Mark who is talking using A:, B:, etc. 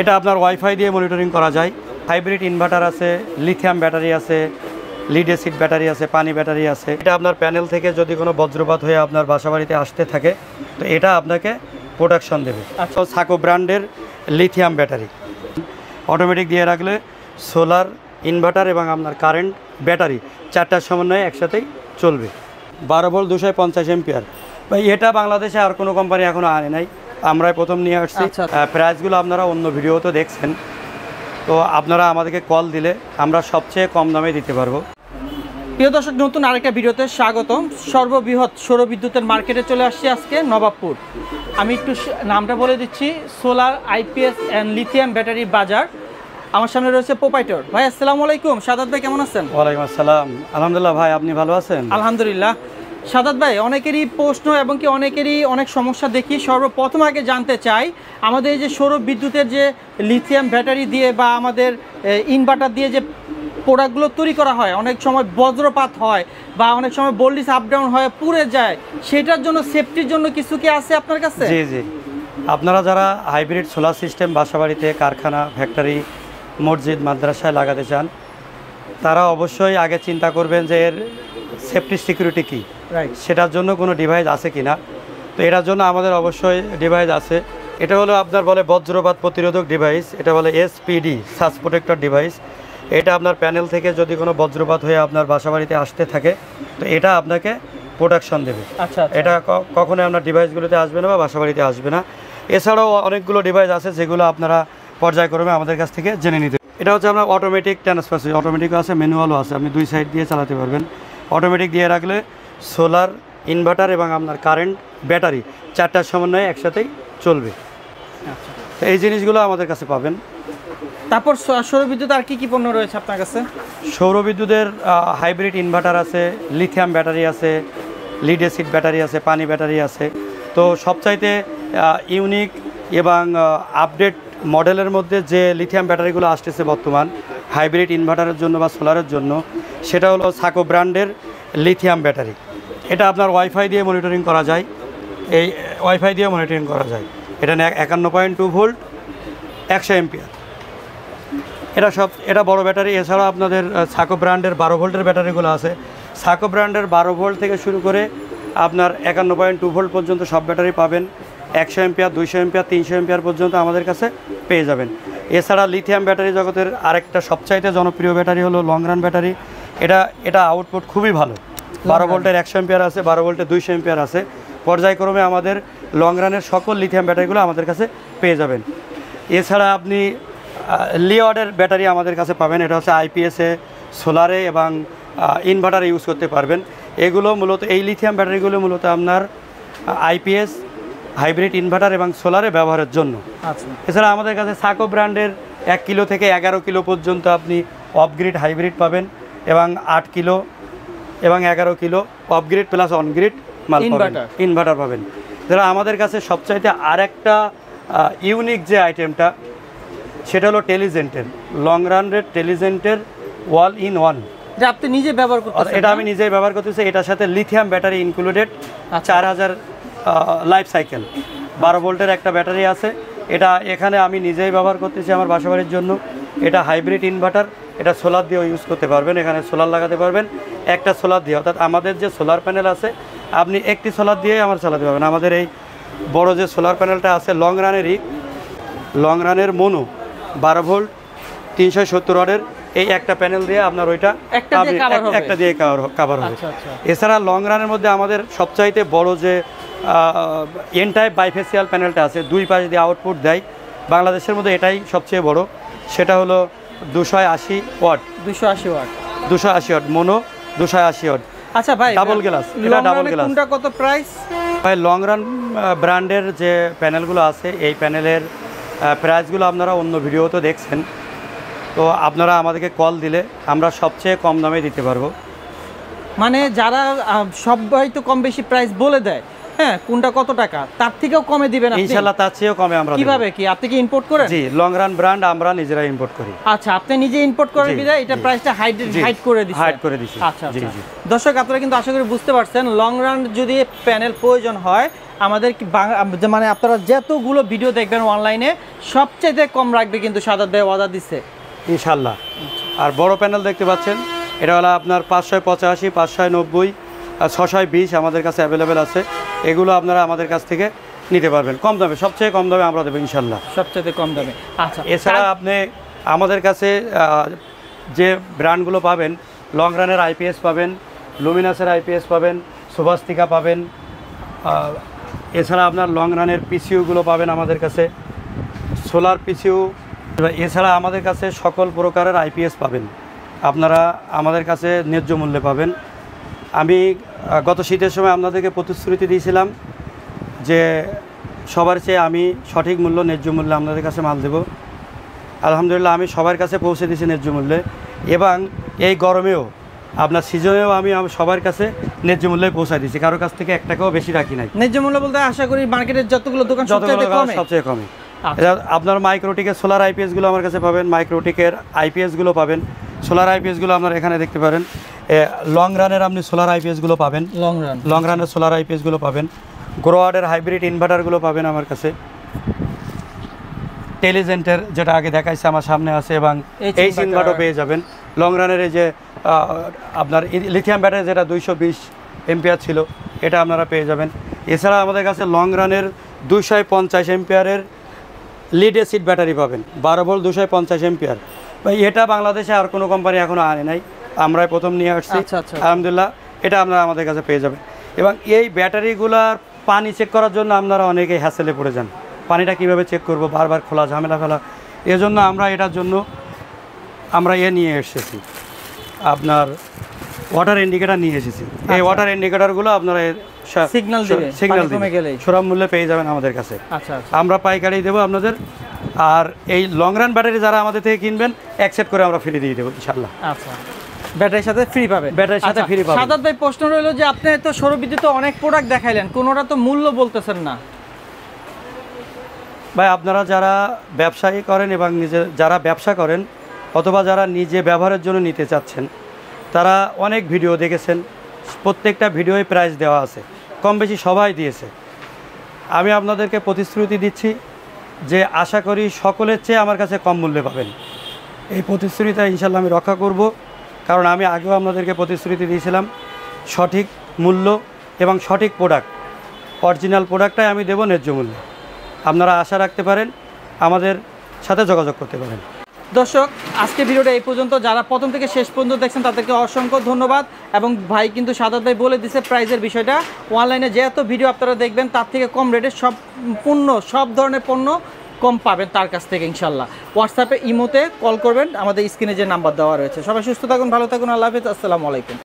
A: এটা আপনার ওয়াইফাই দিয়ে মনিটরিং করা যায়। হাইব্রিড ইনভার্টার আছে, লিথিয়াম ব্যাটারি আছে, লিড অ্যাসিড ব্যাটারি আছে, পানি ব্যাটারি আছে। এটা আপনার প্যানেল থেকে যদি কোনো বজ্রপাত হয়ে আপনার বাসাবাড়িতে আসতে থাকে তো এটা আপনাকে প্রোটেকশন দেবে। আচ্ছা, সাকো ব্র্যান্ডের লিথিয়াম ব্যাটারি অটোমেটিক দিয়ে রাখলে সোলার, ইনভার্টার এবং আপনার কারেন্ট, ব্যাটারি চারটার সমন্বয়ে একসাথেই চলবে। 12 ভোল্ট 250 এম্পিয়ার। ভাই এটা বাংলাদেশে আর কোনো কোম্পানি এখনও আনে নাই, আমরাই প্রথম নিয়ে আসছি। প্রাইসগুলো আপনারা অন্য ভিডিওতে দেখছেন, তো আপনারা আমাদেরকে কল দিলে আমরা সবচেয়ে কম দামে দিতে পারবো।
B: প্রিয় দর্শক, নতুন আরেকটা ভিডিওতে স্বাগতম। সর্ববৃহৎ সৌরবিদ্যুতের মার্কেটে চলে আসছি আজকে নবাবপুর। আমি একটু নামটা বলে দিচ্ছি, solar, IPS and lithium battery বাজার। আমার সামনে রয়েছে প্রোপাইটর ভাই। আসসালামু আলাইকুম। সাদাত ভাই কেমন আছেন?
A: ওয়ালাইকুম আসসালাম, আলহামদুলিল্লাহ ভাই, আপনি ভালো আছেন?
B: আলহামদুলিল্লাহ। সাদাত ভাই, অনেকেরই প্রশ্ন এবং কি অনেকেরই অনেক সমস্যা দেখি। সর্বপ্রথম আগে জানতে চাই, আমাদের এই যে সৌর বিদ্যুতের যে লিথিয়াম ব্যাটারি দিয়ে বা আমাদের ইনভার্টার দিয়ে যে প্রোডাক্টগুলো তৈরি করা হয়, অনেক সময় বজ্রপাত হয় বা অনেক সময় ভোল্টেজ আপ ডাউন হয়, পুড়ে যায়, সেটার জন্য সেফটির জন্য কিছু কি আছে আপনার কাছে?
A: জি জি, আপনারা যারা হাইব্রিড সোলার সিস্টেম বাসাবাড়িতে, কারখানা, ফ্যাক্টরি, মসজিদ, মাদ্রাসায় লাগাতে চান, তারা অবশ্যই আগে চিন্তা করবেন যে এর সেফটি সিকিউরিটি কী, সেটার জন্য কোনো ডিভাইস আছে কি না। তো এটার জন্য আমাদের অবশ্যই ডিভাইস আছে। এটা হলো আপনার বলে বজ্রপাত প্রতিরোধক ডিভাইস, এটা বলে এসপিডি, সার্জ প্রোটেক্টর ডিভাইস। এটা আপনার প্যানেল থেকে যদি কোনো বজ্রপাত হয়ে আপনার বাসাবাড়িতে আসতে থাকে তো এটা আপনাকে প্রোটেকশন দেবে।
B: আচ্ছা,
A: এটা কখনোই আপনার ডিভাইসগুলোতে আসবে না বা বাসাবাড়িতে আসবে না। এছাড়াও অনেকগুলো ডিভাইস আছে যেগুলো আপনারা পর্যায়ক্রমে আমাদের কাছ থেকে জেনে নিতে। এটা হচ্ছে আপনার অটোমেটিক ট্রান্সফার সুইচ, অটোমেটিকও আছে, ম্যানুয়ালও আছে, আপনি দুই সাইড দিয়ে চালাতে পারবেন। অটোমেটিক দিয়ে রাখলে সোলার, ইনভার্টার এবং আপনার কারেন্ট, ব্যাটারি চারটার সমন্বয়ে একসাথেই চলবে।
B: আচ্ছা,
A: তো এই জিনিসগুলো আমাদের কাছে পাবেন।
B: তারপর সৌরবিদ্যুৎ আর কি কি পণ্য রয়েছে আপনার কাছে?
A: সৌরবিদ্যুতের হাইব্রিড ইনভার্টার আছে, লিথিয়াম ব্যাটারি আছে, লিড অ্যাসিড ব্যাটারি আছে, পানি ব্যাটারি আছে। তো সবচাইতে ইউনিক এবং আপডেট মডেলের মধ্যে যে লিথিয়াম ব্যাটারিগুলো আসতেছে বর্তমান হাইব্রিড ইনভার্টারের জন্য বা সোলারের জন্য, সেটা হলো সাকো ব্র্যান্ডের লিথিয়াম ব্যাটারি। এটা আপনার ওয়াইফাই দিয়ে মনিটরিং করা যায়, এই ওয়াইফাই দিয়ে মনিটরিং করা যায়। এটা 51.2 ভোল্ট 100 এম্পিয়ার। এটা বড় ব্যাটারি। এছাড়া আপনাদের সাকো ব্র্যান্ডের 12 ভোল্টের ব্যাটারিগুলো আছে। সাকো ব্র্যান্ডের 12 ভোল্ট থেকে শুরু করে আপনার 51.2 ভোল্ট পর্যন্ত সব ব্যাটারি পাবেন। 100 এম্পিয়ার, 200 এম্পিয়ার, 300 এম্পিয়ার পর্যন্ত আমাদের কাছে পেয়ে যাবেন। এছাড়া লিথিয়াম ব্যাটারি জগতের আরেকটা সবচাইতে জনপ্রিয় ব্যাটারি হলো লং রান ব্যাটারি। এটা আউটপুট খুবই ভালো। 12 ভোল্টের 100 এম্পিয়ার আছে, 12 ভোল্টের 200 এম্পিয়ার আছে। পর্যায়ক্রমে আমাদের লং রানের সকল লিথিয়াম ব্যাটারিগুলো আমাদের কাছে পেয়ে যাবেন। এছাড়া আপনি লিওয়ার্ডের ব্যাটারি আমাদের কাছে পাবেন। এটা হচ্ছে আইপিএসে, সোলারে এবং ইনভার্টারে ইউজ করতে পারবেন। এগুলো মূলত, এই লিথিয়াম ব্যাটারিগুলো মূলত আপনার আইপিএস, হাইব্রিড ইনভার্টার এবং সোলারে ব্যবহারের জন্য।
B: আচ্ছা,
A: এছাড়া আমাদের কাছে সাকো ব্র্যান্ডের 1 কিলো থেকে 11 কিলো পর্যন্ত আপনি অফগ্রিড, হাইব্রিড পাবেন এবং 8 কিলো এবং 11 কিলো অফগ্রিড প্লাস অনগ্রিড মাল পাবেন, ইনভার্টার পাবেন। যারা আমাদের কাছে সবচাইতে আরেকটা ইউনিক যে আইটেমটা, সেটা হলো টেলিজেন্টের, লং রানের টেলিজেন্টের ওয়াল ইন ওয়ান।
B: আপনি নিজে ব্যবহার করতেছেন?
A: এটা আমি নিজেই ব্যবহার করতেছি। এটার সাথে lithium battery included, 4000 life cycle, 12 ভোল্টের একটা ব্যাটারি আছে। এটা এখানে আমি নিজেই ব্যবহার করতেছি আমার বাসাবাড়ির জন্য। এটা হাইব্রিড ইনভার্টার, এটা সোলার দিয়েও ইউজ করতে পারবেন। এখানে সোলার লাগাতে পারবেন একটা সোলার দিয়ে, অর্থাৎ আমাদের যে সোলার প্যানেল আছে আপনি একটি সোলার দিয়ে আমার চালাতে পারবেন। আমাদের এই বড় যে সোলার প্যানেলটা আছে লং রানের মনো 12 ভোল্ট 370 ওয়াটের, এই একটা প্যানেল দিয়ে আপনার ওইটা একটা দিয়ে কাভার হবে। এছাড়া লং রানের মধ্যে আমাদের সবচাইতে বড় যে এন টাইপ বাইফেসিয়াল প্যানেলটা আছে, দুই পাশ দিয়ে আউটপুট দেয়, বাংলাদেশের মধ্যে এটাই সবচেয়ে বড়। সেটা হলো 280 ওয়াট, 280 ওয়াট মনো, 280 ওয়াট।
B: আচ্ছা ভাই,
A: ডাবল গ্লাস, এটা ডাবল গ্লাস।
B: কোনটা কত প্রাইস?
A: ভাই লং রান ব্র্যান্ডের যে প্যানেলগুলো আছে, এই প্যানেলের প্রাইসগুলো আপনারা অন্য ভিডিওতে দেখছেন, তো আপনারা আমাদেরকে কল দিলে আমরা সবচেয়ে কম দামে দিতে পারবো।
B: মানে যারা সবাই তো কম বেশি প্রাইস বলে দেয়, হ্যাঁ, কোনটা কত টাকা, তার থেকেও কমে দিবেন আপনি?
A: ইনশাআল্লাহ তার চেয়েও কমে আমরা।
B: কিভাবে কি আপনি কি ইম্পোর্ট করেন?
A: জি, লং রান ব্র্যান্ড আমরা নিজেরা ইম্পোর্ট করি।
B: আচ্ছা, আপনি নিজে ইম্পোর্ট করেন বিধায় এটা প্রাইসটা হাইড করে দিচ্ছেন। আচ্ছা, জি জি। দর্শক, আপনারা কিন্তু আশা করি বুঝতে পারছেন, লং রান যদি প্যানেল প্রয়োজন হয় আমাদের মানে আপনারা যতগুলো ভিডিও দেখবেন অনলাইনে সবচেয়ে কম রাখবে কিন্তু সাদাত ভাই অর্ডার দিচ্ছে
A: ইনশাল্লাহ। আর বড় প্যানেল দেখতে পাচ্ছেন, এটা হলো আপনার 585, 590 আর 620 আমাদের কাছে অ্যাভেলেবেল আছে। এগুলো আপনারা আমাদের কাছ থেকে নিতে পারবেন কম দামে, সবচেয়ে কম দামে আমরা দেবো ইনশাল্লাহ,
B: সবচেয়ে কম দামে। আচ্ছা,
A: এছাড়া আপনি আমাদের কাছে যে ব্র্যান্ডগুলো পাবেন, লং রানের আইপিএস পাবেন, লুমিনাসের আইপিএস পাবেন, সুভাস্তিকা পাবেন, এছাড়া আপনার লং রানের পিসিউগুলো পাবেন আমাদের কাছে, সোলার পিসিউ। এছাড়া আমাদের কাছে সকল প্রকারের আইপিএস পাবেন, আপনারা আমাদের কাছে ন্যায্য মূল্যে পাবেন। আমি গত শীতের সময় আপনাদেরকে প্রতিশ্রুতি দিয়েছিলাম যে সবার চেয়ে আমি সঠিক মূল্য, ন্যায্য মূল্যে আপনাদের কাছে মাল দেব। আলহামদুলিল্লাহ আমি সবার কাছে পৌঁছে দিয়েছি ন্যায্য মূল্যে, এবং এই গরমেও আপনার সিজনেও আমি সবার কাছে ন্যায্য মূল্যে পৌঁছায় দিয়েছি, কারোর কাছ থেকে 1 টাকাও বেশি রাখি নাই।
B: ন্যায্য মূল্য বলতে আশা করি মার্কেটের যতগুলো দোকান
A: সবচেয়ে কমে। আপনার মাইক্রোটিকের সোলার আইপিএসগুলো আমার কাছে পাবেন, মাইক্রোটিকের আইপিএসগুলো পাবেন, সোলার আইপিএসগুলো আপনারা এখানে দেখতে পারেন। লং রানের আপনি সোলার আইপিএসগুলো পাবেন, লং রানের সোলার আইপিএসগুলো পাবেন, গ্রোয়ার্ডের হাইব্রিড ইনভার্টারগুলো পাবেন আমার কাছে, টেলিজেন্টের যেটা আগে দেখাইছে আমার সামনে আছে, এবং এই ইনভার্টারও পেয়ে যাবেন। লং রানের এই যে আপনার লিথিয়াম ব্যাটারি যেটা 220 এম্পিয়ার ছিল, এটা আপনারা পেয়ে যাবেন। এছাড়া আমাদের কাছে লং রানের 250 এম্পিয়ারের লিড অ্যাসিড ব্যাটারি পাবেন, 12 ভোল্ট 250 এম্পিয়ার। ভাই এটা বাংলাদেশে আর কোনো কোম্পানি এখনও আনে নাই, আমরাই প্রথম নিয়ে আসছি। আলহামদুলিল্লাহ এটা আপনারা আমাদের কাছে পেয়ে যাবেন। এবং এই ব্যাটারিগুলার পানি চেক করার জন্য আপনারা অনেকে হ্যাসেলে পড়ে যান, পানিটা কীভাবে চেক করব, বারবার খোলা, ঝামেলা ফেলা। এজন্য আমরা এটার জন্য আমরা নিয়ে এসেছি, আপনার ওয়াটার ইন্ডিকেটার নিয়ে এসেছি। এই ওয়াটার ইন্ডিকেটারগুলো আপনারা
B: সিগন্যাল দিবে,
A: সুলভ মূল্যে পেয়ে যাবেন আমাদের কাছে। আমরা পাইকারি দেবো আপনাদের। আর এই লং রান ব্যাটারি যারা আমাদের থেকে কিনবেন, 1 সেট করে আমরা ফ্রি দিয়ে দেবো ইনশাল্লাহ।
B: আচ্ছা, ব্যাটারির সাথে ফ্রি পাবেন।
A: ব্যাটারির সাথে ফ্রি পাবেন।
B: সাদাত ভাই প্রশ্ন রইল যে আপনি তো সৌরবিদ্যুতে অনেক প্রোডাক্ট দেখাইলেন, কোনোটা তো মূল্য বলতেছেন না।
A: ভাই আপনারা যারা ব্যবসায়ী করেন এবং যারা ব্যবসা করেন অথবা যারা নিজে ব্যবহারের জন্য নিতে চাচ্ছেন, তারা অনেক ভিডিও দেখেছেন, প্রত্যেকটা ভিডিওয় প্রাইস দেওয়া আছে, কম বেশি সবাই দিয়েছে। আমি আপনাদেরকে প্রতিশ্রুতি দিচ্ছি যে আশা করি সকলের চেয়ে আমার কাছে কম মূল্যে পাবেন। এই প্রতিশ্রুতিটা ইনশাল্লাহ আমি রক্ষা করব, কারণ আমি আগেও আপনাদেরকে প্রতিশ্রুতি দিয়েছিলাম সঠিক মূল্য এবং সঠিক প্রোডাক্ট, অরিজিনাল প্রোডাক্টটাই আমি দেবো ন্যায্য মূল্যে। আপনারা আশা রাখতে পারেন, আমাদের সাথে যোগাযোগ করতে পারেন।
B: দর্শক, আজকে ভিডিওটা এই পর্যন্ত। যারা প্রথম থেকে শেষ পর্যন্ত দেখছেন তাদেরকে অসংখ্য ধন্যবাদ। এবং ভাই কিন্তু সাদাত ভাই বলে দিছে প্রাইসের বিষয়টা, অনলাইনে যে এত ভিডিও আপনারা দেখবেন তার থেকে কম রেটে সব ধরনের পণ্য কম পাবেন তার কাছ থেকে ইনশাল্লাহ। হোয়াটসঅ্যাপে ইমোতে কল করবেন, আমাদের স্ক্রিনে যে নাম্বার দেওয়া রয়েছে। সবাই সুস্থ থাকুন, ভালো থাকুন, আল্লাহ হাফেজ, আসসালামু আলাইকুম।